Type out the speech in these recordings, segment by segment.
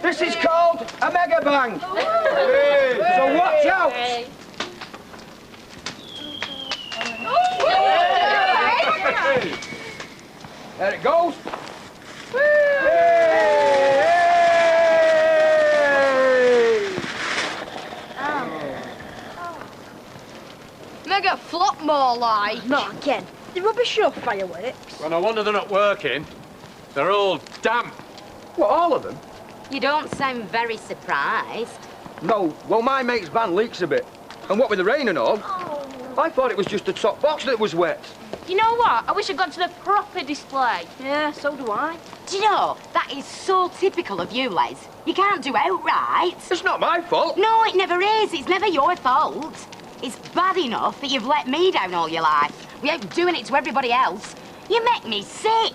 This is called a mega bang. So watch out. There it goes. Mega flop more like. Not again. The rubbish your fireworks. Well, no wonder they're not working. They're all damp. What, all of them? You don't sound very surprised. No, well, my mate's van leaks a bit. And what with the rain and all, I thought it was just the top box that was wet. You know what? I wish I'd gone to the proper display. Yeah, so do I. Do you know, that is so typical of you, Les. You can't do outright. It's not my fault. No, it never is. It's never your fault. It's bad enough that you've let me down all your life without doing it to everybody else. You make me sick.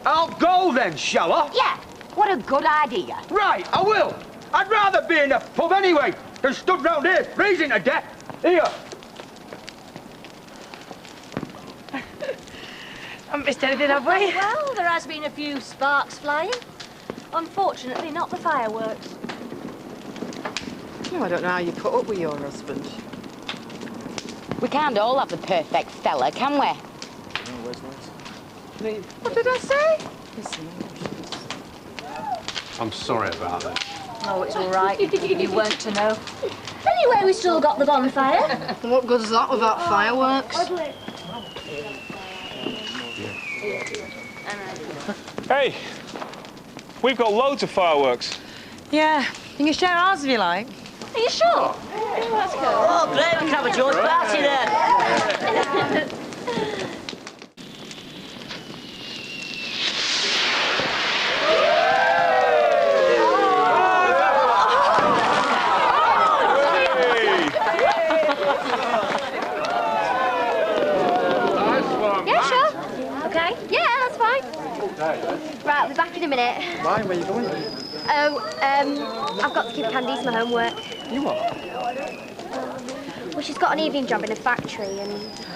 I'll go then, shall I? Yeah, what a good idea. Right, I will. I'd rather be in a pub anyway than stood round here freezing to death. Here. Haven't missed anything, have we? Well, there has been a few sparks flying. Unfortunately, not the fireworks. Oh, I don't know how you put up with your husband. We can't all have the perfect fella, can we? What did I say? I'm sorry about that. Oh, it's all right. You weren't to know. Anyway, we still got the bonfire. What good's that without fireworks? Hey, we've got loads of fireworks. Yeah. You can share ours if you like. Are you sure? Oh, great, we can have a joint party then. Yeah, sure. Okay. Yeah, that's fine. Right, I'll be back in a minute. Why? Where are you going? Oh, I've got to give Candice my homework. You are? Well, she's got an evening job in a factory and,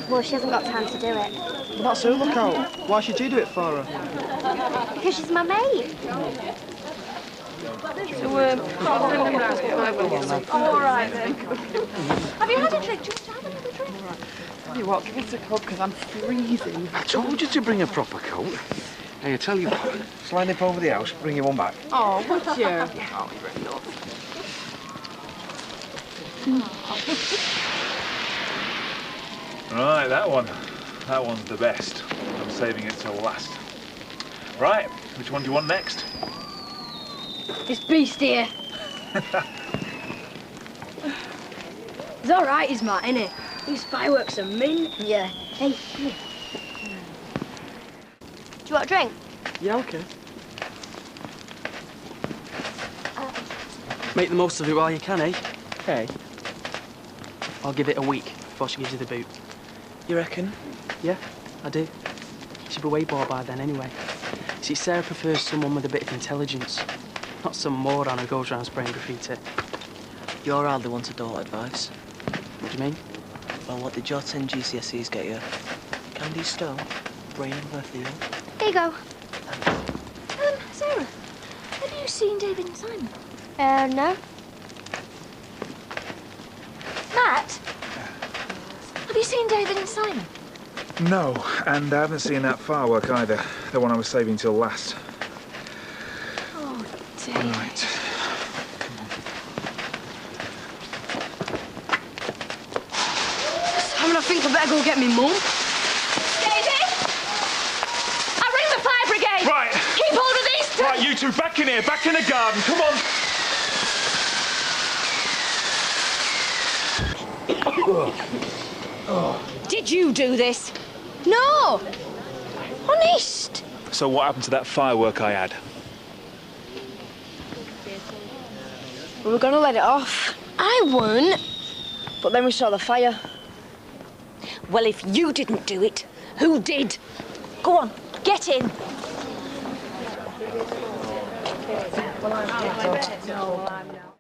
well, she hasn't got time to do it. Well, that's her lookout. Why should you do it for her? Because she's my mate. So, all right then. Have you had a drink? Do you want to have another drink? Tell you what, give us a cup because I'm freezing. I told you to bring a proper coat. Hey, I tell you what, shall I nip over the house, bring you one back? Oh, would you? Oh, you're enough. Right, that one. That one's the best. I'm saving it till last. Right, which one do you want next? This beast here. He's all right, he's Matt, innit? These fireworks are mint. Yeah. Hey, come here. Do you want a drink? Yeah, okay. Make the most of it while you can, eh? Hey. I'll give it a week before she gives you the boot. You reckon? Yeah, I do. She'll be way bored by then anyway. See, Sarah prefers someone with a bit of intelligence, not some moron who goes around spraying graffiti. You're hardly one to daughter advice. What do you mean? Well, what did your 10 GCSEs get you? Candy Stone, Brain and Lithium. Here you go. Sarah, have you seen David and Simon? No. Matt, have you seen David and Simon? No, and I haven't seen that firework either. The one I was saving till last. Oh, David. Right. I think I better go get me mum. David! I'll ring the fire brigade! Right. Keep hold of these two! Right, you two, back in here, back in the garden, come on. Did you do this? No. Honest. So what happened to that firework I had? We were gonna let it off. I weren't. But then we saw the fire. Well, if you didn't do it, who did? Go on, get in. Well, I'm